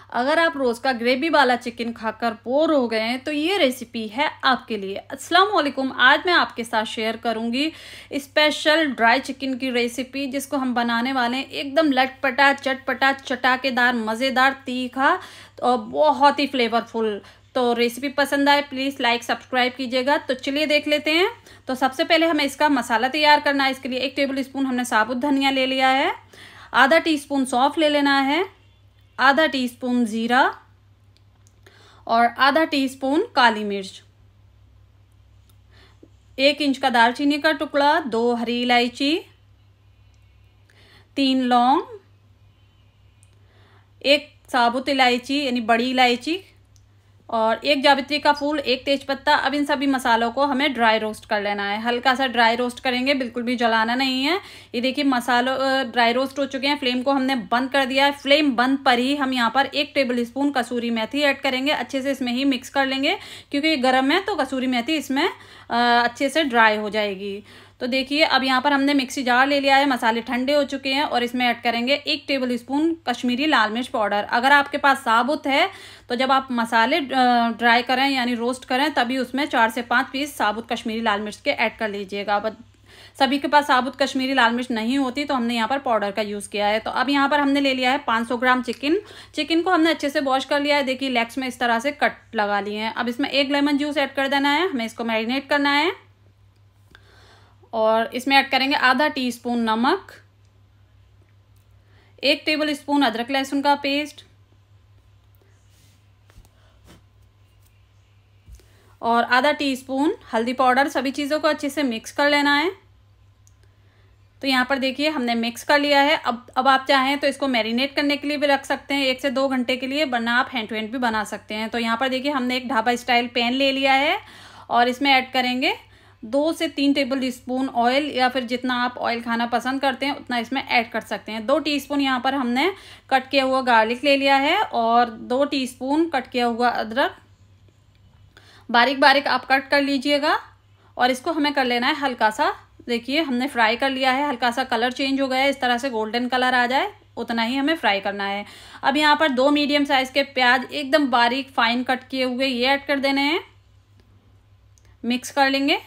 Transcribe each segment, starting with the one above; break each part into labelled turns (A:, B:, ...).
A: अगर आप रोज़ का ग्रेवी वाला चिकन खाकर बोर हो गए हैं तो ये रेसिपी है आपके लिए। अस्सलाम वालेकुम। आज मैं आपके साथ शेयर करूंगी स्पेशल ड्राई चिकन की रेसिपी, जिसको हम बनाने वाले हैं एकदम लटपटा चटपटा चटाकेदार मज़ेदार तीखा और बहुत ही फ्लेवरफुल। तो रेसिपी पसंद आए प्लीज़ लाइक सब्सक्राइब कीजिएगा। तो चलिए देख लेते हैं। तो सबसे पहले हमें इसका मसाला तैयार करना है। इसके लिए 1 टेबल स्पून हमने साबुत धनिया ले लिया है, आधा टीस्पून सौंफ ले लेना है, आधा टीस्पून जीरा और आधा टीस्पून काली मिर्च, 1 इंच का दालचीनी का टुकड़ा, 2 हरी इलायची, 3 लौंग, 1 साबुत इलायची यानी बड़ी इलायची और 1 जावित्री का फूल, 1 तेजपत्ता। अब इन सभी मसालों को हमें ड्राई रोस्ट कर लेना है। हल्का सा ड्राई रोस्ट करेंगे, बिल्कुल भी जलाना नहीं है। ये देखिए मसालों ड्राई रोस्ट हो चुके हैं। फ्लेम को हमने बंद कर दिया है। फ्लेम बंद पर ही हम यहाँ पर 1 टेबल स्पून कसूरी मेथी ऐड करेंगे। अच्छे से इसमें ही मिक्स कर लेंगे, क्योंकि ये गर्म है तो कसूरी मेथी इसमें अच्छे से ड्राई हो जाएगी। तो देखिए अब यहाँ पर हमने मिक्सी जार ले लिया है। मसाले ठंडे हो चुके हैं और इसमें ऐड करेंगे 1 टेबल स्पून कश्मीरी लाल मिर्च पाउडर। अगर आपके पास साबुत है तो जब आप मसाले ड्राई करें यानी रोस्ट करें तभी उसमें 4 से 5 पीस साबुत कश्मीरी लाल मिर्च के ऐड कर लीजिएगा। अब सभी के पास साबुत कश्मीरी लाल मिर्च नहीं होती तो हमने यहाँ पर पाउडर का यूज़ किया है। तो अब यहाँ पर हमने ले लिया है 500 ग्राम चिकन को हमने अच्छे से वॉश कर लिया है। देखिए लेग्स में इस तरह से कट लगा लिए हैं। अब इसमें 1 लेमन जूस ऐड कर देना है। हमें इसको मैरिनेट करना है और इसमें ऐड करेंगे आधा टीस्पून नमक, 1 टेबल स्पून अदरक लहसुन का पेस्ट और आधा टीस्पून हल्दी पाउडर। सभी चीज़ों को अच्छे से मिक्स कर लेना है। तो यहाँ पर देखिए हमने मिक्स कर लिया है। अब आप चाहें तो इसको मैरिनेट करने के लिए भी रख सकते हैं 1 से 2 घंटे के लिए, वरना आप हैंड टू हैंड भी बना सकते हैं। तो यहाँ पर देखिए हमने एक ढाबा स्टाइल पैन ले लिया है और इसमें ऐड करेंगे 2 से 3 टेबल स्पून ऑयल, या फिर जितना आप ऑयल खाना पसंद करते हैं उतना इसमें ऐड कर सकते हैं। 2 टीस्पून यहाँ पर हमने कट किया हुआ गार्लिक ले लिया है और 2 टीस्पून कट किया हुआ अदरक बारीक बारीक आप कट कर लीजिएगा। और इसको हमें कर लेना है हल्का सा, देखिए हमने फ्राई कर लिया है। हल्का सा कलर चेंज हो गया है, इस तरह से गोल्डन कलर आ जाए उतना ही हमें फ्राई करना है। अब यहाँ पर 2 मीडियम साइज के प्याज एकदम बारीक फाइन कट किए हुए ये ऐड कर देने हैं। मिक्स कर लेंगे।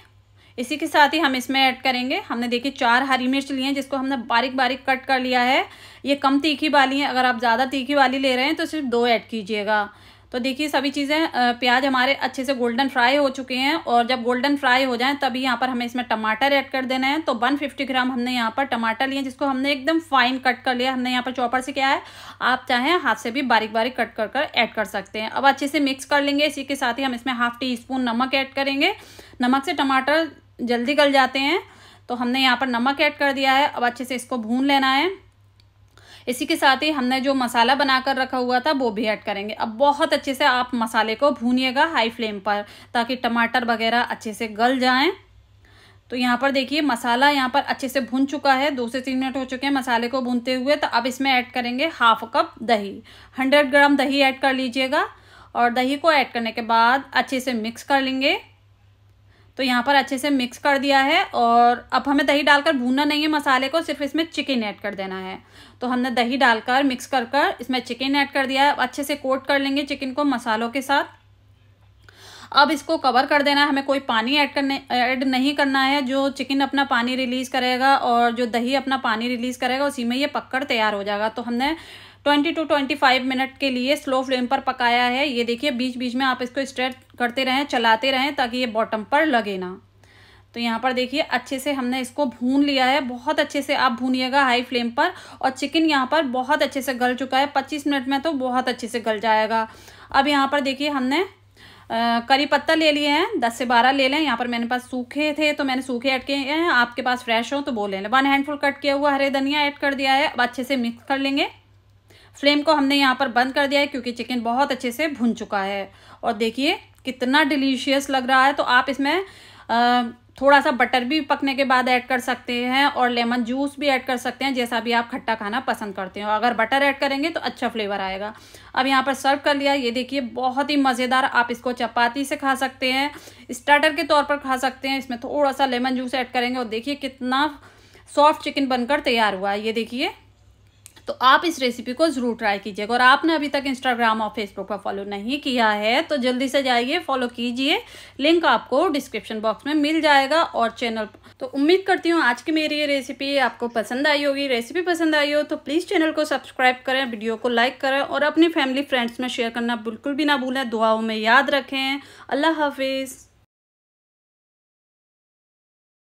A: इसी के साथ ही हम इसमें ऐड करेंगे, हमने देखिए 4 हरी मिर्च ली हैं जिसको हमने बारीक बारीक कट कर लिया है। ये कम तीखी वाली हैं, अगर आप ज़्यादा तीखी वाली ले रहे हैं तो सिर्फ 2 ऐड कीजिएगा। तो देखिए सभी चीज़ें प्याज हमारे अच्छे से गोल्डन फ्राई हो चुके हैं और जब गोल्डन फ्राई हो जाएं तभी यहाँ पर हमें इसमें टमाटर ऐड कर देना है। तो 150 ग्राम हमने यहाँ पर टमाटर लिए जिसको हमने एकदम फाइन कट कर लिया। हमने यहाँ पर चॉपर से किया है, आप चाहें हाथ से भी बारीक बारीक कट कर कर ऐड कर सकते हैं। अब अच्छे से मिक्स कर लेंगे। इसी के साथ ही हम इसमें ½ टीस्पून नमक ऐड करेंगे। नमक से टमाटर जल्दी गल जाते हैं, तो हमने यहाँ पर नमक ऐड कर दिया है। अब अच्छे से इसको भून लेना है। इसी के साथ ही हमने जो मसाला बनाकर रखा हुआ था वो भी ऐड करेंगे। अब बहुत अच्छे से आप मसाले को भूनिएगा हाई फ्लेम पर, ताकि टमाटर वगैरह अच्छे से गल जाएं। तो यहाँ पर देखिए मसाला यहाँ पर अच्छे से भून चुका है। 2 से 3 मिनट हो चुके हैं मसाले को भूनते हुए। तो अब इसमें ऐड करेंगे ½ कप दही, 100 ग्राम दही ऐड कर लीजिएगा। और दही को ऐड करने के बाद अच्छे से मिक्स कर लेंगे। तो यहाँ पर अच्छे से मिक्स कर दिया है और अब हमें दही डालकर भूनना नहीं है मसाले को, सिर्फ इसमें चिकन ऐड कर देना है। तो हमने दही डालकर मिक्स कर कर इसमें चिकन ऐड कर दिया है। अब अच्छे से कोट कर लेंगे चिकन को मसालों के साथ। अब इसको कवर कर देना है, हमें कोई पानी ऐड नहीं करना है। जो चिकन अपना पानी रिलीज़ करेगा और जो दही अपना पानी रिलीज़ करेगा उसी में ये पककर तैयार हो जाएगा। तो हमने 20 to 25 मिनट के लिए स्लो फ्लेम पर पकाया है। ये देखिए बीच बीच में आप इसको स्ट्रेट करते रहें, चलाते रहें, ताकि ये बॉटम पर लगे ना। तो यहाँ पर देखिए अच्छे से हमने इसको भून लिया है। बहुत अच्छे से आप भूनिएगा हाई फ्लेम पर। और चिकन यहाँ पर बहुत अच्छे से गल चुका है, 25 मिनट में तो बहुत अच्छे से गल जाएगा। अब यहाँ पर देखिए हमने करी पत्ता ले लिए हैं, 10 से 12 ले लें। यहाँ पर मेरे पास सूखे थे तो मैंने सूखे ऐड किए हैं, आपके पास फ्रेश हो तो वो ले लें। 1 हैंडफुल कट किया हुआ हरे धनिया ऐड कर दिया है। अब अच्छे से मिक्स कर लेंगे। फ्लेम को हमने यहाँ पर बंद कर दिया है क्योंकि चिकन बहुत अच्छे से भुन चुका है। और देखिए कितना डिलीशियस लग रहा है। तो आप इसमें थोड़ा सा बटर भी पकने के बाद ऐड कर सकते हैं और लेमन जूस भी ऐड कर सकते हैं, जैसा भी आप खट्टा खाना पसंद करते हो। अगर बटर ऐड करेंगे तो अच्छा फ्लेवर आएगा। अब यहाँ पर सर्व कर लिया। ये देखिए बहुत ही मज़ेदार। आप इसको चपाती से खा सकते हैं, स्टार्टर के तौर पर खा सकते हैं। इसमें थोड़ा सा लेमन जूस ऐड करेंगे और देखिए कितना सॉफ्ट चिकन बनकर तैयार हुआ है। ये देखिए तो आप इस रेसिपी को ज़रूर ट्राई कीजिएगा। और आपने अभी तक इंस्टाग्राम और फेसबुक पर फॉलो नहीं किया है तो जल्दी से जाइए, फॉलो कीजिए। लिंक आपको डिस्क्रिप्शन बॉक्स में मिल जाएगा और चैनल। तो उम्मीद करती हूँ आज की मेरी ये रेसिपी आपको पसंद आई होगी। रेसिपी पसंद आई हो तो प्लीज़ चैनल को सब्सक्राइब करें, वीडियो को लाइक करें और अपनी फैमिली फ्रेंड्स में शेयर करना बिल्कुल भी ना भूलें। दुआओं में याद रखें। अल्लाह हाफिज़।